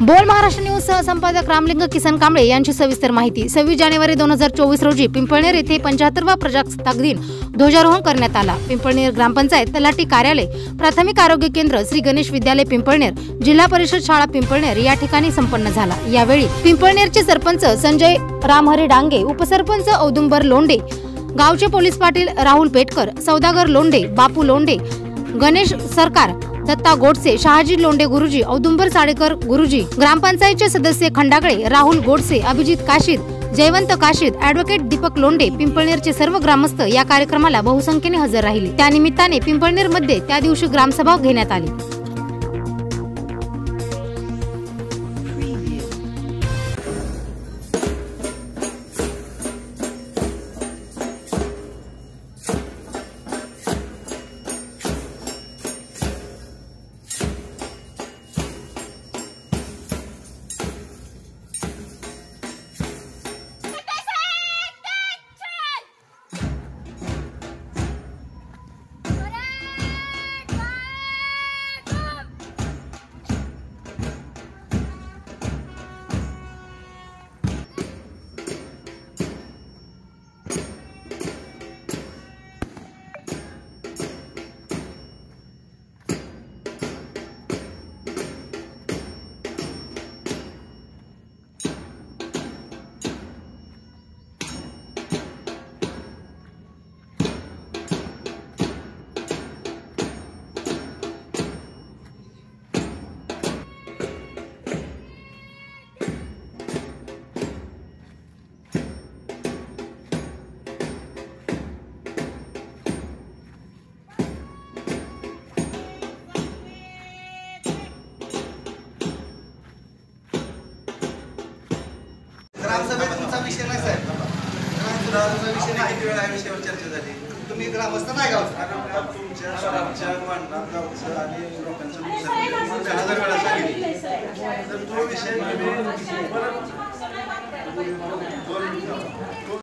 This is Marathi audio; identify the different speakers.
Speaker 1: बोल महाराष्ट्र न्यूज सह संपादक रामलिंग किसन कांबळे यांची सविस्तर माहिती। 26 जानेवारी 2024 रोजी पिंपळनेर येथे 75वा प्रजासत्ताक दिन ध्वजारोहण करण्यात आला। पिंपळनेर ग्रामपंचायत तलाठी कार्यालय, प्राथमिक आरोग्य केंद्र, श्री गणेश विद्यालय पिंपळनेर, जिल्हा परिषद शाळा पिंपळनेर या ठिकाणी संपन्न झाला। यावेळी पिंपळनेरचे सरपंच संजय रामहरी डांगे, उपसरपंच औदुंबर लोंढे, गावचे पोलीस पाटील राहुल पेटकर, सौदागर लोंढे, बापू लोंढे, गणेश सरकार, दत्ता गोडसे, शहाजी लोंढे गुरुजी, औदुंबर साडेकर गुरुजी, ग्रामपंचायतचे सदस्य खंडागळे, राहुल गोडसे, अभिजित काशीद, जयवंत काशीद, ॲडव्होकेट दीपक लोंढे, पिंपळनेरचे सर्व ग्रामस्थ या कार्यक्रमाला बहुसंख्येने हजर राहिले। त्यानिमित्ताने पिंपळनेर मध्ये त्या दिवशी ग्रामसभा घेण्यात आली।
Speaker 2: ग्रामसभेत तुमचा विषय नाही साहेब, ग्रामसभेचा विषय नाही, किती वेळा या विषयावर चर्चा झाली। तुम्ही ग्रामस्थ नाही गावचा, तुमच्या मांडणात गावचं आणि लोकांचं नुकसान 1000 वेळा सांगितलं, तर तो विषय